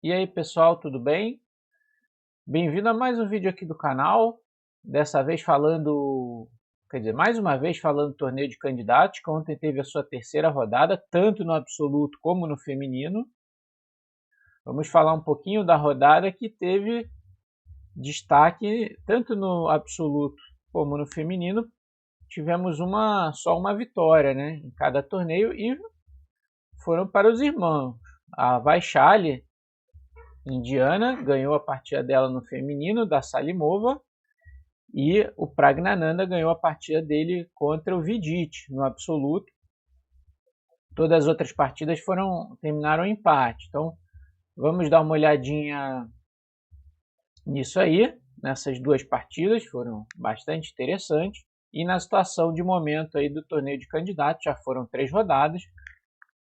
E aí pessoal, tudo bem? Bem-vindo a mais um vídeo aqui do canal. Dessa vez falando, mais uma vez falando do torneio de candidatos, que ontem teve a sua terceira rodada, tanto no absoluto como no feminino. Vamos falar um pouquinho da rodada que teve destaque tanto no absoluto como no feminino. Tivemos só uma vitória, né, em cada torneio e foram para os irmãos. A Vaishali, indiana, ganhou a partida dela no feminino, da Salimova, e o Praggnanandhaa ganhou a partida dele contra o Vidit, no absoluto. Todas as outras partidas terminaram em empate. Então, vamos dar uma olhadinha nisso aí, nessas duas partidas, foram bastante interessantes. E na situação de momento aí do torneio de candidatos, já foram 3 rodadas.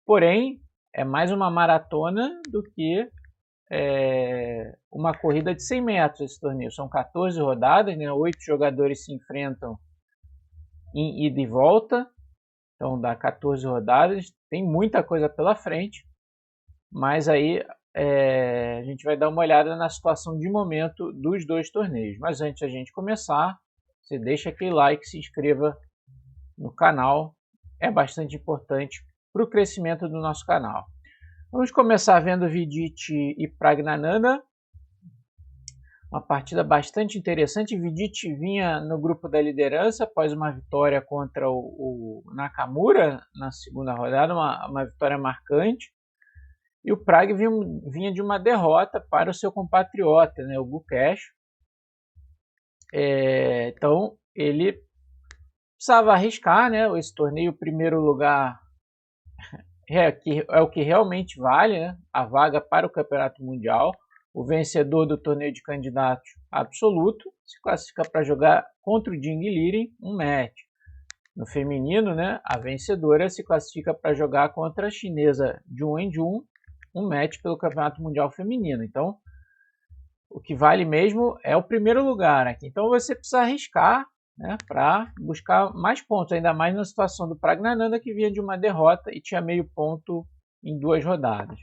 Porém, é mais uma maratona do que uma corrida de 100 metros esse torneio. São 14 rodadas, né? 8 jogadores se enfrentam em ida e volta. Então dá 14 rodadas. Tem muita coisa pela frente. Mas aí a gente vai dar uma olhada na situação de momento dos dois torneios. Mas antes de a gente começar, você deixa aquele like, se inscreva no canal. É bastante importante para o crescimento do nosso canal. Vamos começar vendo Vidit e Praggnanandhaa. Uma partida bastante interessante. Vidit vinha no grupo da liderança após uma vitória contra o Nakamura na segunda rodada, uma vitória marcante. E o Prag vinha de uma derrota para o seu compatriota, né, o Gukesh. Então ele precisava arriscar, né? Esse torneio, o primeiro lugar é o que realmente vale, né? A vaga para o Campeonato Mundial. O vencedor do torneio de candidatos absoluto se classifica para jogar contra o Jing Liren um match. No feminino, né, a vencedora se classifica para jogar contra a chinesa Jun Wenjun um match pelo Campeonato Mundial Feminino. Então, o que vale mesmo é o primeiro lugar aqui. Então, você precisa arriscar, né, para buscar mais pontos, ainda mais na situação do Praggnanandhaa, que vinha de uma derrota e tinha meio ponto em 2 rodadas.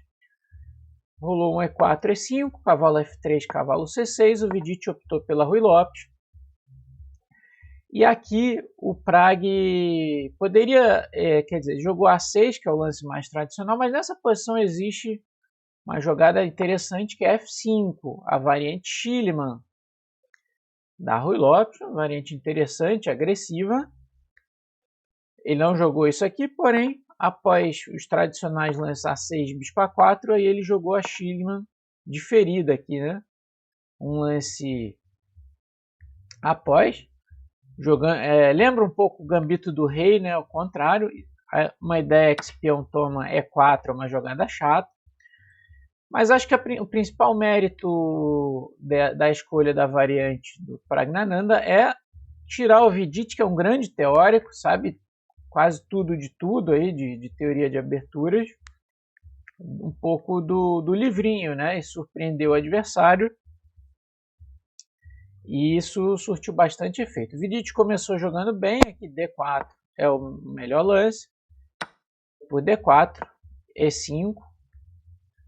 Rolou um E4, E5, cavalo F3, cavalo C6, o Vidit optou pela Ruy Lopes. E aqui o Prag poderia, jogou A6, que é o lance mais tradicional, mas nessa posição existe uma jogada interessante que é F5, a variante Schliemann da Ruy Lopes, uma variante interessante, agressiva. Ele não jogou isso aqui, porém, após os tradicionais lances A6, bispo A4, aí ele jogou a Schliemann diferida aqui, né? Um lance após, jogando, lembra um pouco o gambito do rei, né? Ao contrário, uma ideia que esse peão toma E4 é uma jogada chata. Mas acho que o principal mérito da escolha da variante do Praggnanandhaa é tirar o Vidit, que é um grande teórico, sabe quase tudo de tudo aí, de teoria de aberturas, um pouco do livrinho, né? E surpreendeu o adversário. E isso surtiu bastante efeito. O Vidit começou jogando bem, aqui D4 é o melhor lance. Por D4, E5.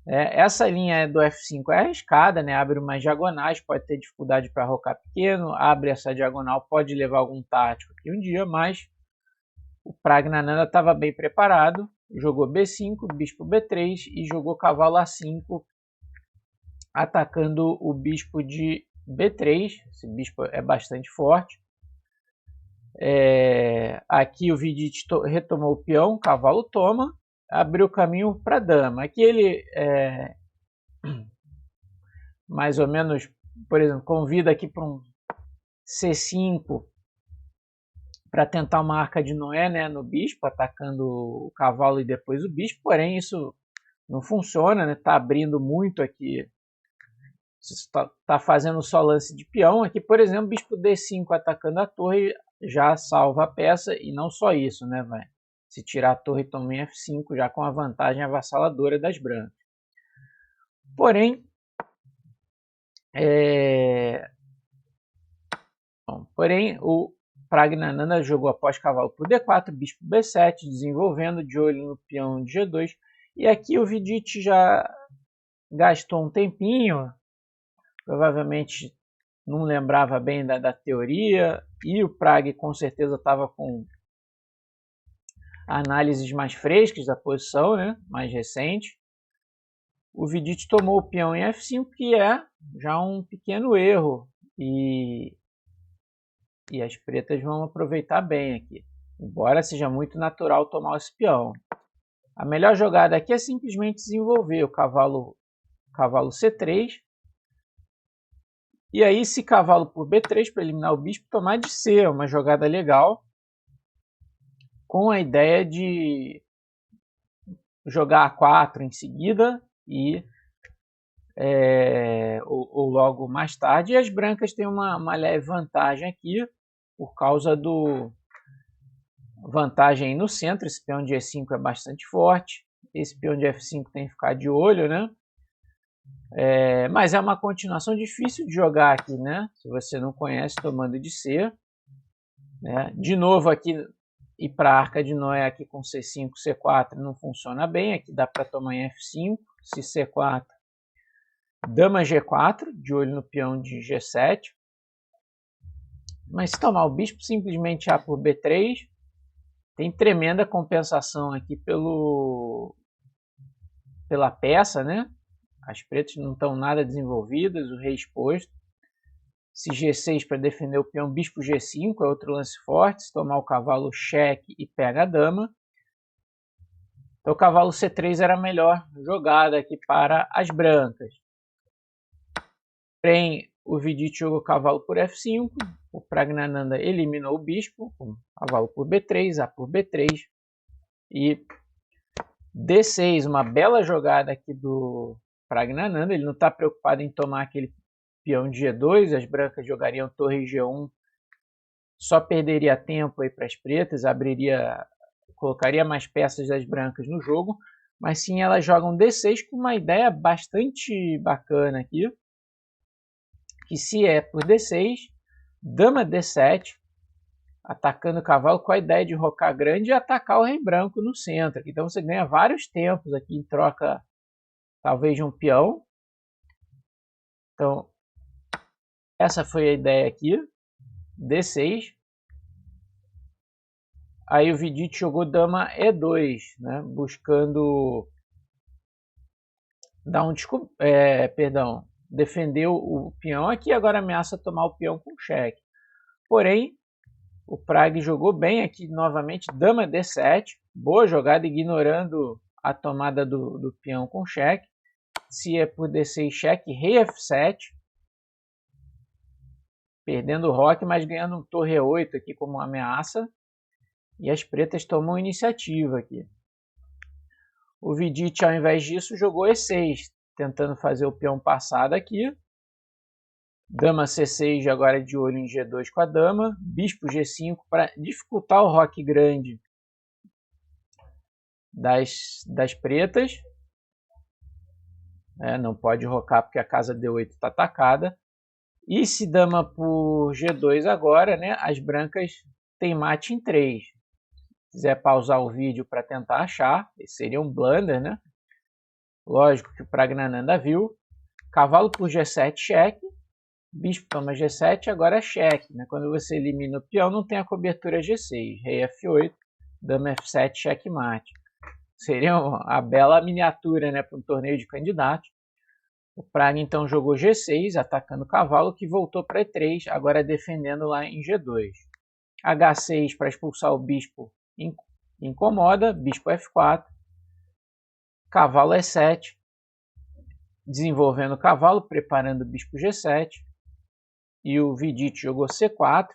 Essa linha do F5 é arriscada, né? Abre umas diagonais, pode ter dificuldade para rocar pequeno, abre essa diagonal, pode levar algum tático aqui um dia, mas o Praggnanandhaa estava bem preparado, jogou B5, bispo B3 e jogou cavalo A5, atacando o bispo de B3. Esse bispo é bastante forte. Aqui o Vidit retomou o peão, cavalo toma, abriu caminho para a dama. Aqui ele mais ou menos, por exemplo, convida aqui para um C5 para tentar uma arca de Noé, né, no bispo, atacando o cavalo e depois o bispo, porém isso não funciona, né, tá abrindo muito aqui, está fazendo só lance de peão. Aqui, por exemplo, bispo D5 atacando a torre já salva a peça, e não só isso, né, vai. Se tirar a torre, toma em F5, já com a vantagem avassaladora das brancas. Porém, o Praggnanandhaa jogou após cavalo por D4, bispo B7, desenvolvendo, de olho no peão de G2. E aqui o Vidit já gastou um tempinho, provavelmente não lembrava bem da teoria, e o Prag com certeza estava com análises mais frescas da posição, né? Mais recente. O Vidit tomou o peão em F5, que é já um pequeno erro, e as pretas vão aproveitar bem aqui, embora seja muito natural tomar esse peão. A melhor jogada aqui é simplesmente desenvolver o cavalo C3, e aí se cavalo por B3 para eliminar o bispo, tomar de C, é uma jogada legal, com a ideia de jogar A4 em seguida e ou logo mais tarde. E as brancas têm uma leve vantagem aqui por causa do vantagem no centro. Esse peão de E5 é bastante forte, esse peão de F5 tem que ficar de olho, né? Mas é uma continuação difícil de jogar aqui, né? Se você não conhece, tomando de C, né? De novo aqui, ir para a Arca de Noé aqui com C5, C4 não funciona bem. Aqui dá para tomar em F5, se C4, dama G4, de olho no peão de G7. Mas se tomar o bispo, simplesmente A por B3. Tem tremenda compensação aqui pela peça, né? As pretas não estão nada desenvolvidas, o rei exposto. Se G6 para defender o peão, bispo G5 é outro lance forte. Se tomar o cavalo, cheque e pega a dama. Então o cavalo C3 era a melhor jogada aqui para as brancas. Porém, o Vidit jogou o cavalo por F5. O Praggnanandhaa eliminou o bispo, com cavalo por B3, A por B3. E D6, uma bela jogada aqui do Praggnanandhaa. Ele não está preocupado em tomar aquele peão de G2, as brancas jogariam torre G1, só perderia tempo aí para as pretas, colocaria mais peças das brancas no jogo, mas sim elas jogam D6 com uma ideia bastante bacana aqui, que se é por D6, dama D7, atacando o cavalo com a ideia de rocar grande e atacar o rei branco no centro. Então você ganha vários tempos aqui em troca, talvez de um peão. Então essa foi a ideia aqui, D6. Aí o Vidit jogou dama E2, né? Buscando dar defender o peão aqui, agora ameaça tomar o peão com cheque. Porém, o Prag jogou bem aqui novamente, dama D7, boa jogada, ignorando a tomada do peão com cheque. Se é por D6, cheque, rei F7, perdendo o roque, mas ganhando um torre E8 aqui como ameaça. E as pretas tomam iniciativa aqui. O Vidit, ao invés disso, jogou E6, tentando fazer o peão passado aqui. Dama C6 agora de olho em G2 com a dama. Bispo G5 para dificultar o roque grande das pretas. Não pode rocar porque a casa D8 está atacada. E se dama por G2 agora, né, as brancas têm mate em 3. Se quiser pausar o vídeo para tentar achar, esse seria um blunder, né? Lógico que o Praggnanandhaa viu. Cavalo por G7, cheque. Bispo toma G7, agora é cheque, né? Quando você elimina o peão, não tem a cobertura G6. Rei F8, dama F7, cheque mate. Seria a bela miniatura, né, para um torneio de candidatos. O Prag então jogou G6, atacando o cavalo, que voltou para E3, agora defendendo lá em G2. H6 para expulsar o bispo incomoda, bispo F4, cavalo E7, desenvolvendo o cavalo, preparando o bispo G7, e o Vidit jogou C4,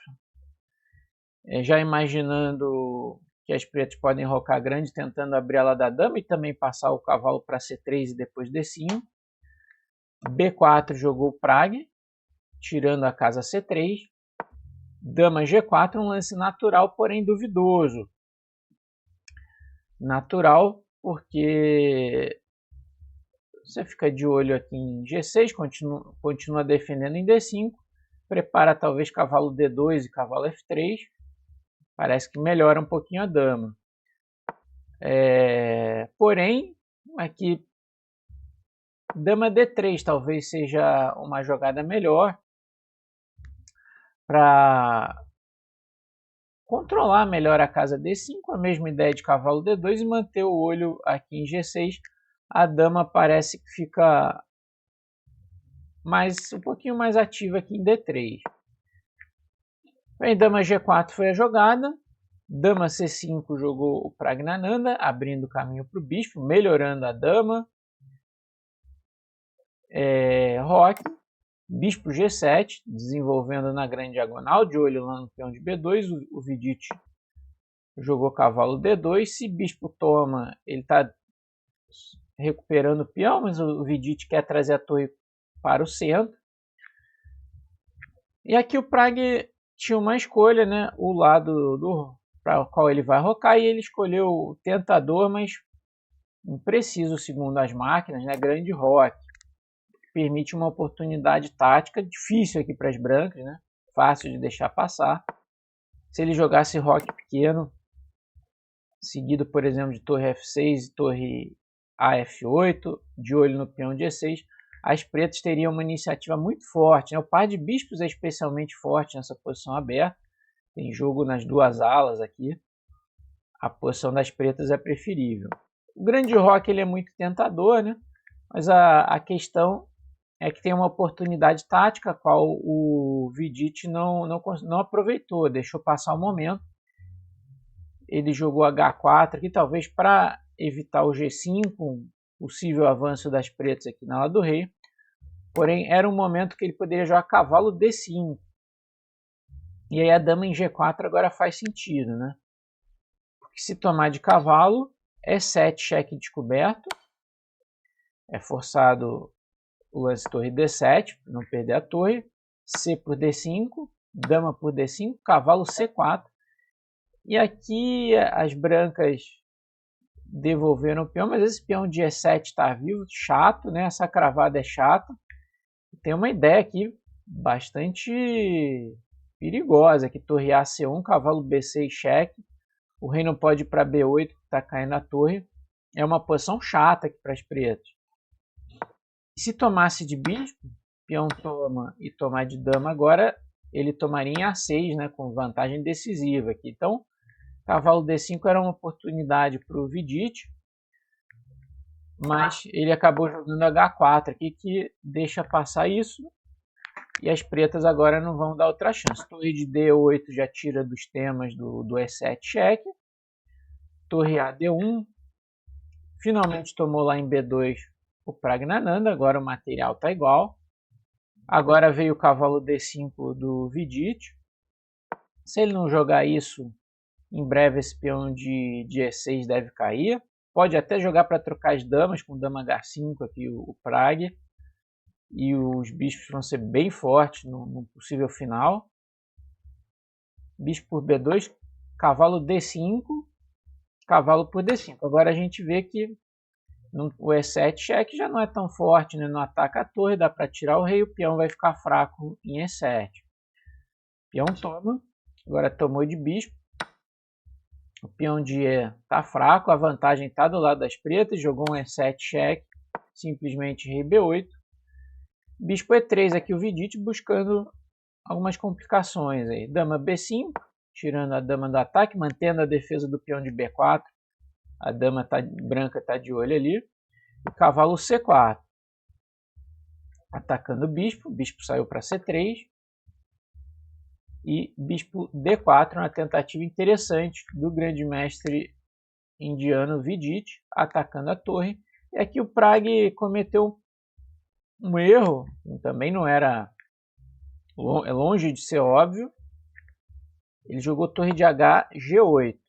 já imaginando que as pretas podem rocar grande, tentando abrir ela da dama e também passar o cavalo para C3 e depois D5. B4 jogou o Prag, tirando a casa C3. Dama G4, um lance natural, porém duvidoso. Natural porque você fica de olho aqui em G6, continua defendendo em D5, prepara talvez cavalo D2 e cavalo F3, parece que melhora um pouquinho a dama. Porém, aqui Dama D3 talvez seja uma jogada melhor para controlar melhor a casa D5, a mesma ideia de cavalo D2 e manter o olho aqui em G6. A dama parece que fica um pouquinho mais ativa aqui em D3. Bem, dama G4 foi a jogada. Dama C5 jogou o Praggnanandhaa, abrindo caminho para o bispo, melhorando a dama. Roque. Bispo G7, desenvolvendo na grande diagonal, de olho lá no peão de B2. O Vidit jogou cavalo D2. Se bispo toma, ele está recuperando o peão, mas o Vidit quer trazer a torre para o centro. E aqui o Pragg tinha uma escolha, né? O lado para o qual ele vai rocar, e ele escolheu o tentador, mas impreciso segundo as máquinas, né? Grande roque. Permite uma oportunidade tática difícil aqui para as brancas, né? Fácil de deixar passar. Se ele jogasse roque pequeno, seguido, por exemplo, de torre F6 e torre AF8, de olho no peão G6, as pretas teriam uma iniciativa muito forte, né? O par de bispos é especialmente forte nessa posição aberta. Tem jogo nas duas alas aqui. A posição das pretas é preferível. O grande roque ele é muito tentador, né? Mas a questão é que tem uma oportunidade tática a qual o Vidit não aproveitou, deixou passar o momento. Ele jogou H4 aqui, talvez para evitar o G5, um possível avanço das pretas aqui na ala do rei. Porém, era um momento que ele poderia jogar cavalo D5. E aí a dama em G4 agora faz sentido, né? Porque se tomar de cavalo, E7, cheque descoberto. É forçado o lance torre D7, para não perder a torre. C por D5, dama por D5, cavalo C4. E aqui as brancas devolveram o peão, mas esse peão de E7 está vivo, chato, né? Essa cravada é chata. Tem uma ideia aqui bastante perigosa, que torre A-C1, cavalo B6, cheque. O rei não pode ir para B8, que está caindo a torre. É uma posição chata aqui para as pretas. E se tomasse de bispo, peão toma e tomar de dama agora, ele tomaria em A6, né, com vantagem decisiva aqui. Então, cavalo D5 era uma oportunidade para o Vidit, mas ele acabou jogando H4 aqui, que deixa passar isso. E as pretas agora não vão dar outra chance. Torre de D8 já tira dos temas do E7 cheque. Torre A D1. Finalmente tomou lá em B2 o Praggnanandhaa. Agora o material está igual. Agora veio o cavalo D5 do Vidit. Se ele não jogar isso, em breve esse peão de E6 deve cair. Pode até jogar para trocar as damas, com dama H5 aqui o Pragg. E os bispos vão ser bem fortes no possível final. Bispo por B2, cavalo D5, cavalo por D5. Agora a gente vê que o E7 cheque já não é tão forte, né? Não ataca a torre, dá para tirar o rei, o peão vai ficar fraco em E7. Peão toma, agora tomou de bispo. O peão de E está fraco, a vantagem está do lado das pretas, jogou um E7 cheque, simplesmente rei B8. Bispo E3 aqui o Vidit buscando algumas complicações aí. Dama B5, tirando a dama do ataque, mantendo a defesa do peão de B4. A dama branca está de olho ali. E cavalo C4. Atacando o bispo saiu para C3. E bispo D4, uma tentativa interessante do grande mestre indiano Vidit, atacando a torre. E aqui o Pragg cometeu um erro, também não era longe de ser óbvio. Ele jogou torre de H G8,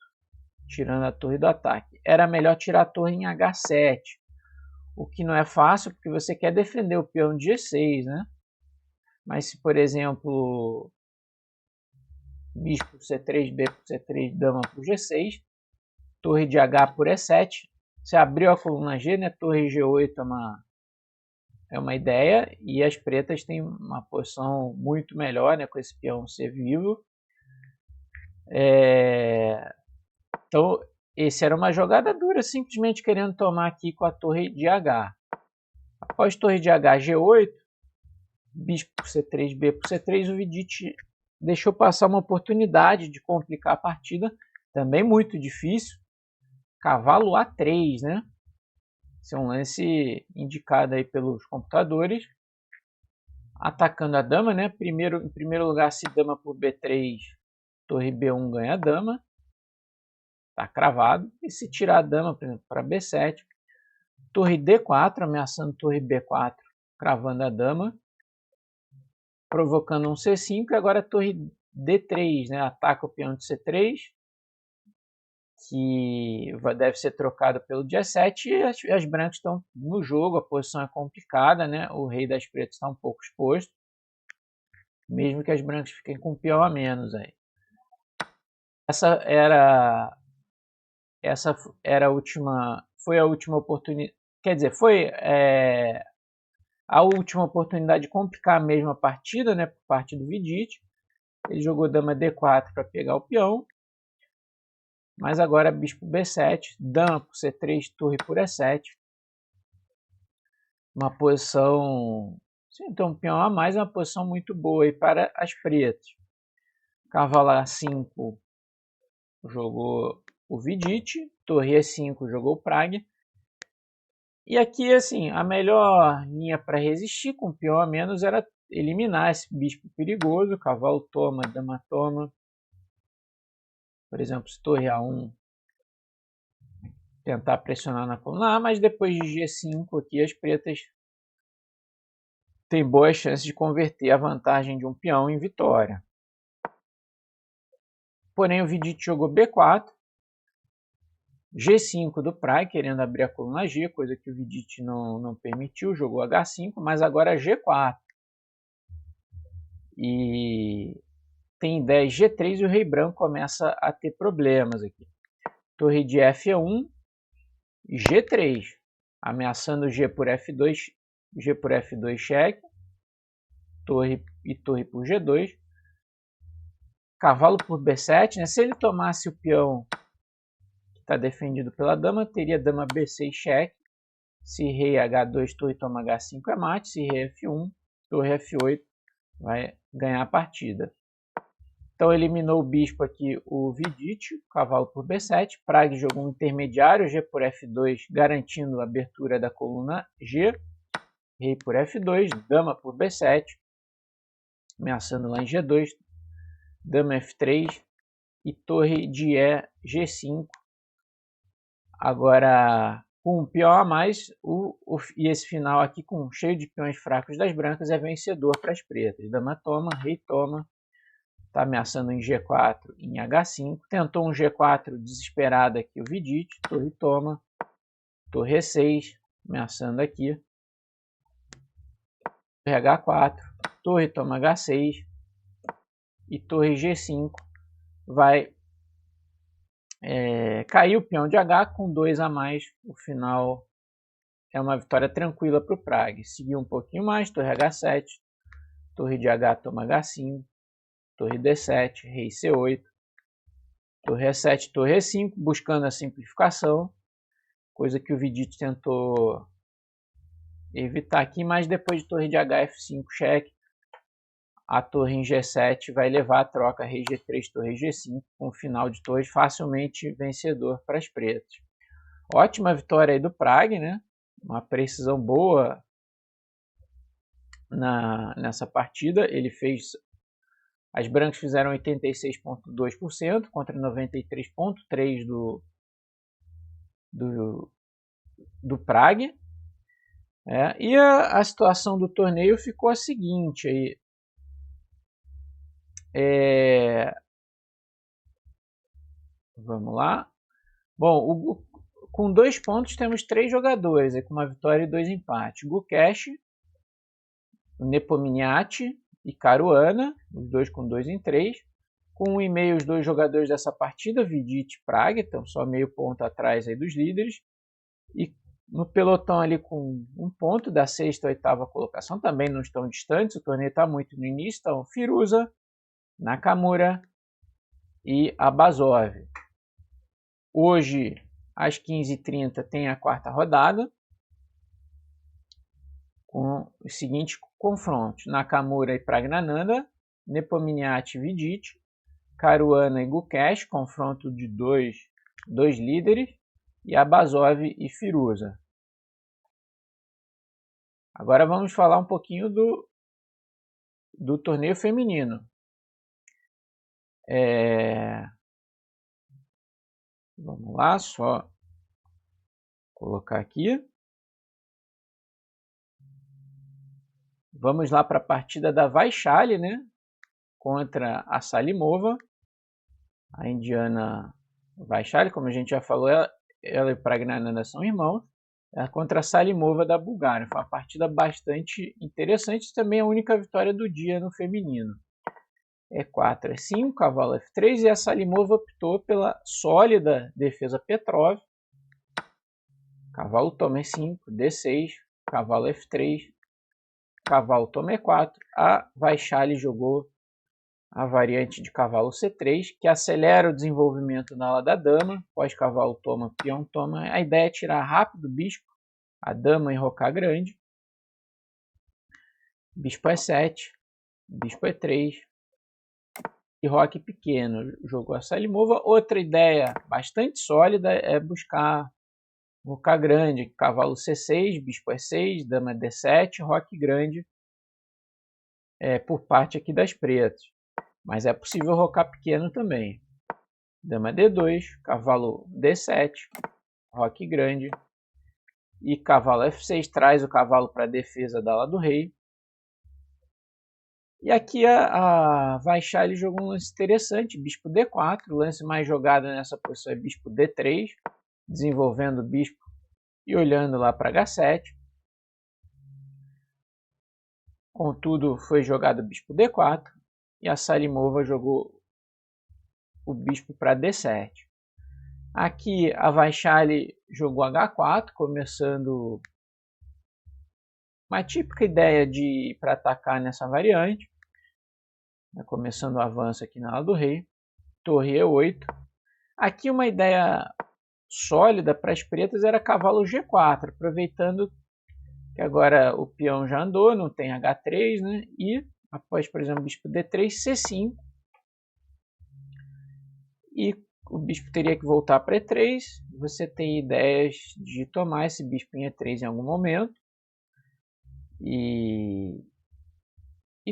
tirando a torre do ataque. Era melhor tirar a torre em H7, o que não é fácil porque você quer defender o peão de G6, né? Mas se, por exemplo, bispo por C3, B por C3, dama por G6, torre de H por E7, você abriu a coluna G, né? Torre G8 é uma ideia, e as pretas têm uma posição muito melhor, né, com esse peão ser vivo. Então, esse era uma jogada dura, simplesmente querendo tomar aqui com a torre de H. Após torre de H, G8, bispo por C3, B por C3, o Vidit deixou passar uma oportunidade de complicar a partida, também muito difícil. Cavalo A3, né? Esse é um lance indicado aí pelos computadores. Atacando a dama, né? Em primeiro lugar, se dama por B3, torre B1 ganha a dama. Está cravado. E se tirar a dama, por exemplo, para B7, torre D4, ameaçando torre B4, cravando a dama, provocando um C5, e agora a torre D3, né? Ataca o peão de C3, que deve ser trocado pelo G7, e as brancas estão no jogo, a posição é complicada, né? O rei das pretas está um pouco exposto, mesmo que as brancas fiquem com um peão a menos aí. Essa era a última, foi a última oportunidade, quer dizer, foi a última oportunidade de complicar mesmo a partida, né, por parte do Vidit. Ele jogou dama D4 para pegar o peão, mas agora bispo B7, dama por C3, torre por E7. Uma posição, sem ter um peão a mais, é uma posição muito boa aí para as pretas. Cavalo A5 jogou o Vidit, torre E5 jogou o Prag. E aqui, assim, a melhor linha para resistir com peão a menos era eliminar esse bispo perigoso. Cavalo toma, dama toma. Por exemplo, se torre A1, tentar pressionar na coluna A, mas depois de G5 aqui as pretas têm boas chances de converter a vantagem de um peão em vitória. Porém, o Vidit jogou B4, G5 do Prag, querendo abrir a coluna G, coisa que o Vidit não permitiu, jogou H5, mas agora G4. E tem 10 G3 e o rei branco começa a ter problemas aqui. Torre de F1, G3, ameaçando G por F2 cheque, torre por G2, cavalo por B7, né? Se ele tomasse o peão que está defendido pela dama, teria dama B6 cheque, se rei H2, torre toma H5 é mate, se rei F1, torre F8 vai ganhar a partida. Então eliminou o bispo aqui o Vidit, cavalo por B7, Prag jogou um intermediário, G por F2, garantindo a abertura da coluna G, rei por F2, dama por B7, ameaçando lá em G2, dama F3 e torre de E, G5. Agora, com um peão a mais, e esse final aqui cheio de peões fracos das brancas é vencedor para as pretas. Dama toma, rei toma. Está ameaçando em G4, em H5. Tentou um G4 desesperado aqui o Vidit. Torre toma. Torre E6, ameaçando aqui. Torre H4. Torre toma H6. E torre G5 vai cair o peão de H com 2 a mais. O final é uma vitória tranquila para o Prag. Seguiu um pouquinho mais. Torre H7. Torre de H toma H5. Torre D7, rei C8, torre E7, torre E5, buscando a simplificação, coisa que o Vidit tentou evitar aqui, mas depois de torre de HF5 cheque, a torre em G7 vai levar a troca rei G3, torre G5, com um final de torres facilmente vencedor para as pretas. Ótima vitória aí do Prag, né? Uma precisão boa nessa partida. Ele fez... As brancas fizeram 86,2% contra 93,3% do Prag. E a situação do torneio ficou a seguinte. Aí, vamos lá. Bom, com 2 pontos temos 3 jogadores, com uma vitória e 2 empates. Gukesh, Nepomniachtchi e Caruana, os dois com 2 em 3. Com 1,5 os dois jogadores dessa partida, Vidit e Prag, estão só meio ponto atrás aí dos líderes. E no pelotão ali com 1 ponto da 6ª à 8ª colocação, também não estão distantes, o torneio está muito no início, estão Firuza, Nakamura e Abazov. Hoje, às 15h30, tem a 4ª rodada. com os seguintes confrontos: Nakamura e Pragnananda, Nepomniachtchi e Vidit, Caruana e Gukesh, confronto de dois líderes, e Abazov e Firuza. Agora vamos falar um pouquinho do torneio feminino. Vamos lá, só colocar aqui. Vamos lá para a partida da Vaishali, né? Contra a Salimova. A indiana Vaishali, como a gente já falou, ela e Pragnananda são irmãos. Contra a Salimova da Bulgária. Foi uma partida bastante interessante. Também a única vitória do dia no feminino. E4, E5, cavalo F3. E a Salimova optou pela sólida defesa Petrov. Cavalo toma E5, D6, cavalo F3, cavalo toma E4. A Vaishali jogou a variante de cavalo C3, que acelera o desenvolvimento na ala da dama. Pós cavalo toma, peão toma. A ideia é tirar rápido o bispo, a dama enrocar grande. Bispo E7, bispo E3 e roque pequeno. Jogou a Salimova. Outra ideia bastante sólida é buscar rocar grande, cavalo C6, bispo E6, dama D7, roque grande por parte aqui das pretas. Mas é possível rocar pequeno também. Dama D2, cavalo D7, roque grande. E cavalo F6 traz o cavalo para a defesa da ala do rei. E aqui a Vaishali jogou um lance interessante, bispo D4. O lance mais jogado nessa posição é bispo D3, desenvolvendo o bispo e olhando lá para H7. Contudo, foi jogado o bispo D4 e a Salimova jogou o bispo para D7. Aqui a Vaishali jogou H4, começando uma típica ideia de para atacar nessa variante. Começando o avanço aqui na ala do rei. Torre E8. Aqui uma ideia sólida para as pretas era cavalo G4, aproveitando que agora o peão já andou, não tem H3, né? E após, por exemplo, bispo D3, C5. E o bispo teria que voltar para E3. Você tem ideias de tomar esse bispo em E3 em algum momento. E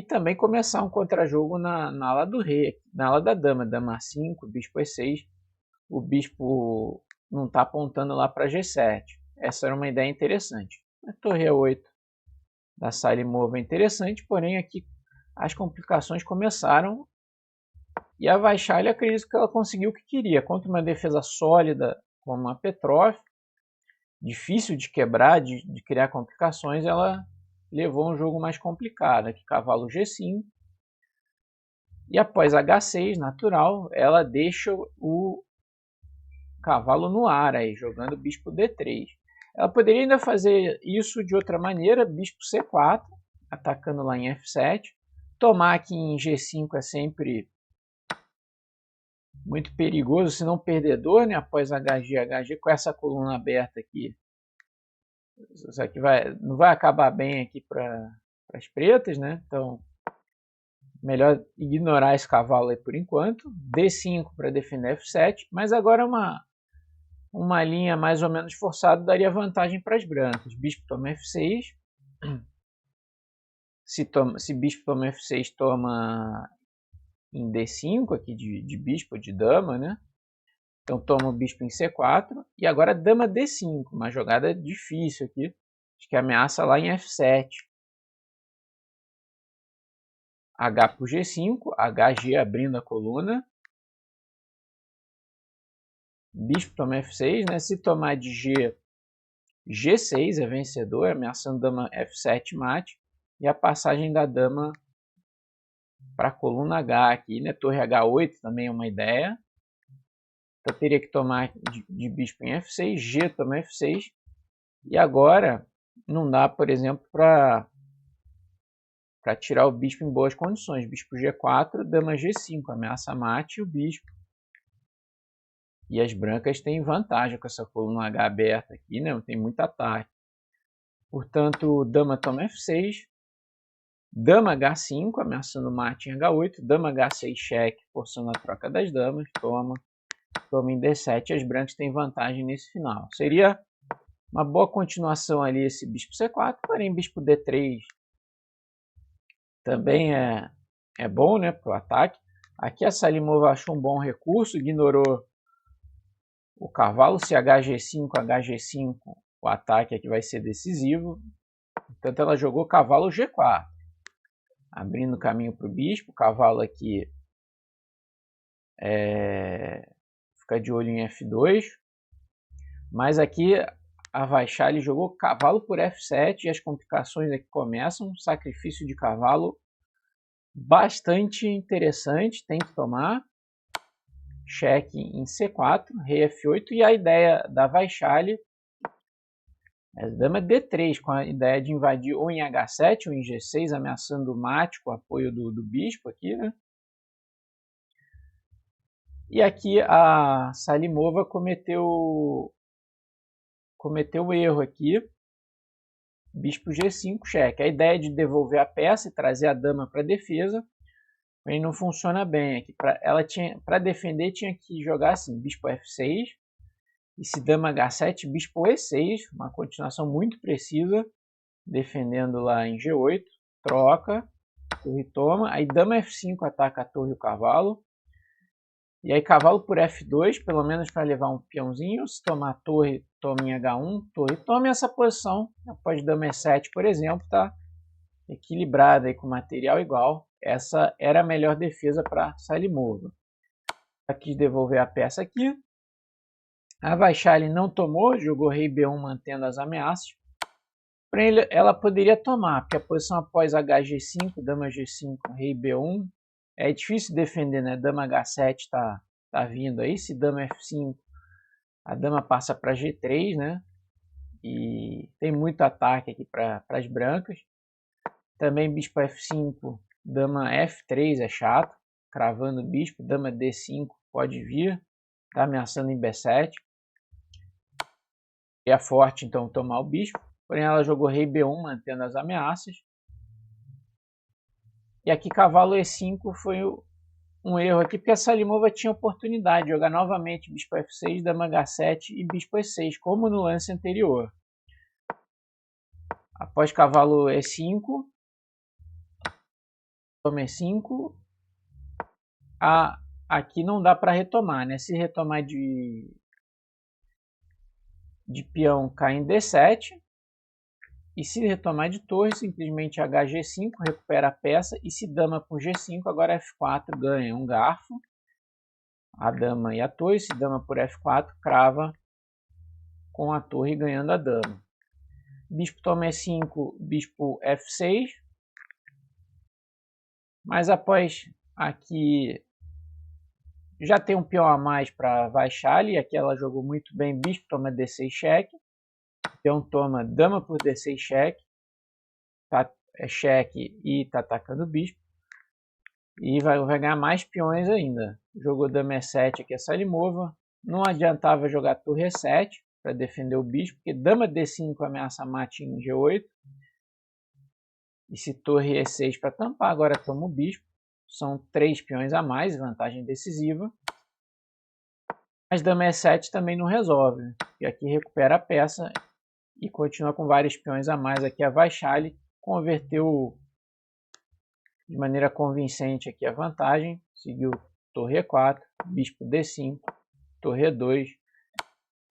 também começar um contrajogo na ala do rei, na ala da dama. Dama A5, bispo E6. O bispo não está apontando lá para G7. Essa era uma ideia interessante. A torre E8 da Salimova é interessante, porém aqui as complicações começaram. E a Vaishali, acredito que ela conseguiu o que queria. Contra uma defesa sólida como a Petrov, difícil de quebrar, de criar complicações, ela levou um jogo mais complicado. Aqui cavalo G5. E após H6, natural, ela deixa o cavalo no ar, aí, jogando bispo D3. Ela poderia ainda fazer isso de outra maneira, bispo C4, atacando lá em F7. Tomar aqui em G5 é sempre muito perigoso, se não perdedor, né? Após HG, com essa coluna aberta aqui. Isso aqui não vai acabar bem aqui para as pretas, né? Então, melhor ignorar esse cavalo aí por enquanto. D5 para defender F7, mas agora uma linha mais ou menos forçada daria vantagem para as brancas. Bispo toma F6. Se bispo toma F6, toma em D5 aqui de bispo, de dama, né? Então toma o bispo em C4. E agora dama D5, uma jogada difícil aqui. Acho que ameaça lá em F7. H por G5, HG abrindo a coluna. Bispo toma F6, né? Se tomar de G, G6 é vencedor, ameaçando dama F7 mate. E a passagem da dama para a coluna H aqui, né? Torre H8 também é uma ideia. Então teria que tomar de bispo em F6, G toma F6. E agora não dá, por exemplo, para tirar o bispo em boas condições. Bispo G4, dama G5, ameaça mate e o bispo. E as brancas têm vantagem com essa coluna H aberta aqui, né? Tem muito ataque. Portanto, dama toma F6, dama H5, ameaçando mate em H8, dama H6 cheque, forçando a troca das damas, toma em D7, as brancas têm vantagem nesse final. Seria uma boa continuação ali esse bispo C4, porém bispo D3 também é bom, né, para o ataque. Aqui a Salimova achou um bom recurso, ignorou o cavalo. Se HG5, HG5, o ataque aqui vai ser decisivo. Portanto, ela jogou cavalo G4, abrindo caminho para o bispo. O cavalo aqui fica de olho em F2. Mas aqui a Vaishali jogou cavalo por F7 e as complicações aqui começam. Sacrifício de cavalo bastante interessante, tem que tomar. Cheque em C4, rei F8, e a ideia da Vaishali é dama D3, com a ideia de invadir ou em H7 ou em G6, ameaçando o mate com o apoio do bispo aqui, né? E aqui a Salimova cometeu erro aqui, bispo G5, cheque. A ideia de devolver a peça e trazer a dama para a defesa, mas não funciona bem aqui. Para defender tinha que jogar assim, bispo F6, e se dama H7, bispo E6, uma continuação muito precisa, defendendo lá em G8, troca, torre toma, aí dama F5 ataca a torre e o cavalo, e aí cavalo por F2, pelo menos para levar um peãozinho. Se tomar torre, toma em H1, torre toma. Essa posição, após dama E7, por exemplo, está equilibrada aí com material igual. Essa era a melhor defesa para Salimova. Ela quis devolver a peça aqui. A Vaishali não tomou, jogou rei B1 mantendo as ameaças. Porém, ela poderia tomar, porque a posição após HG5, dama G5, rei B1, é difícil defender, né? Dama H7 tá vindo aí. Se dama F5, a dama passa para G3, né? E tem muito ataque aqui para as brancas. Também bispo F5, dama F3 é chato, cravando o bispo. Dama D5 pode vir, tá ameaçando em B7. É forte, então, tomar o bispo. Porém, ela jogou rei B1, mantendo as ameaças. E aqui cavalo E5 foi um erro aqui, porque a Salimova tinha oportunidade de jogar novamente bispo F6, dama H7 e bispo E6, como no lance anterior. Após cavalo E5, toma E5, aqui não dá para retomar, né? Se retomar de peão, cai em D7. E se retomar de torre, simplesmente HG5, recupera a peça. E se dama com G5, agora F4 ganha um garfo. A dama e a torre. Se dama por F4, crava com a torre ganhando a dama. Bispo toma E5, bispo F6. Mas após aqui já tem um peão a mais para Vaishali. Aqui ela jogou muito bem, bispo toma D6 cheque. Peão toma dama por D6 cheque. É cheque e está atacando o bispo. E vai ganhar mais peões ainda. Jogou dama E7 aqui a Salimova. Não adiantava jogar torre E7 para defender o bispo, porque dama D5 ameaça mate em G8. E se torre E6 para tampar, agora toma o bispo. São 3 peões a mais, vantagem decisiva. Mas dama E7 também não resolve. E aqui recupera a peça e continua com vários peões a mais. Aqui a Vaishali converteu de maneira convincente aqui a vantagem. Seguiu torre E4, bispo D5, torre E2,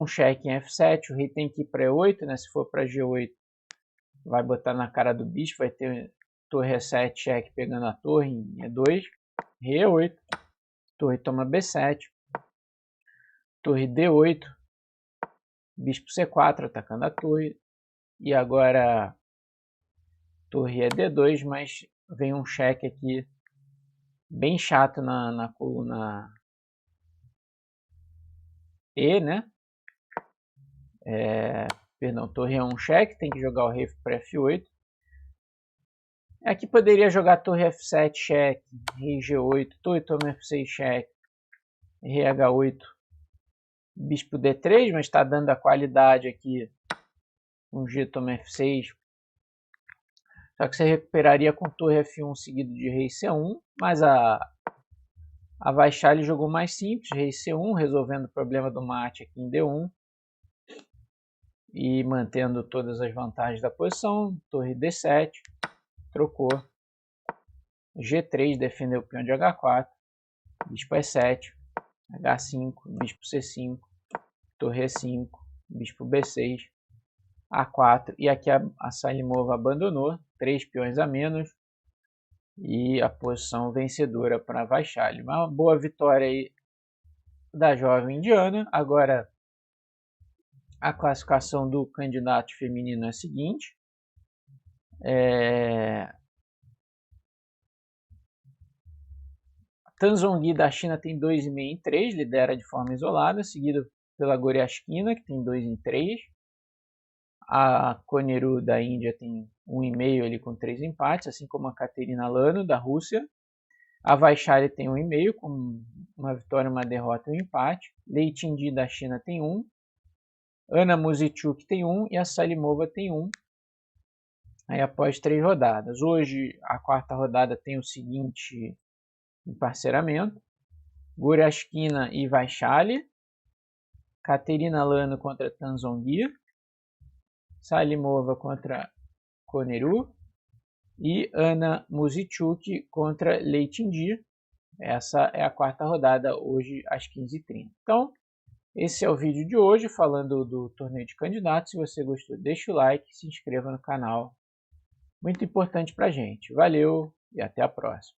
um cheque em F7. O rei tem que ir para E8, né? Se for para G8, vai botar na cara do bispo, vai ter torre E7, cheque pegando a torre em E2, rei E8, torre toma B7, torre D8, bispo C4 atacando a torre, e agora torre é D2, mas vem um cheque aqui bem chato na coluna E, né? Perdão, torre é um cheque, tem que jogar o rei para F8. Aqui poderia jogar torre F7 cheque, rei G8, torre toma F6 cheque, rei H8, bispo D3, mas está dando a qualidade aqui com G toma F6. Só que você recuperaria com torre F1 seguido de rei C1, mas a Vaishali jogou mais simples, rei C1, resolvendo o problema do mate aqui em D1 e mantendo todas as vantagens da posição. Torre D7, trocou, G3, defendeu o peão de H4, bispo E7, H5, bispo C5, torre E5, bispo B6, A4, e aqui a Salimova abandonou, 3 peões a menos, e a posição vencedora para Vaishali. Uma boa vitória aí da jovem indiana. Agora a classificação do candidato feminino é a seguinte. Tan Zhongyi da China tem 2,5 em 3, lidera de forma isolada, seguido pela Goryashkina, que tem 2 em 3. A Koneru da Índia tem 1,5 ali com 3 empates, assim como a Katerina Lano da Rússia. A Vaishali tem 1,5 com uma vitória, uma derrota e um empate. Lei Tindi da China tem 1. Ana Muzichuk tem 1 e a Salimova tem 1. Aí após 3 rodadas. Hoje a quarta rodada tem o seguinte emparceramento: Goryashkina e Vaishali, Katerina Lano contra Tan Zhongyi, Salimova contra Koneru e Ana Muzichuk contra Lei Tindi. Essa é a quarta rodada, hoje às 15h30. Então, esse é o vídeo de hoje, falando do torneio de candidatos. Se você gostou, deixa o like e se inscreva no canal. Muito importante pra gente. Valeu e até a próxima.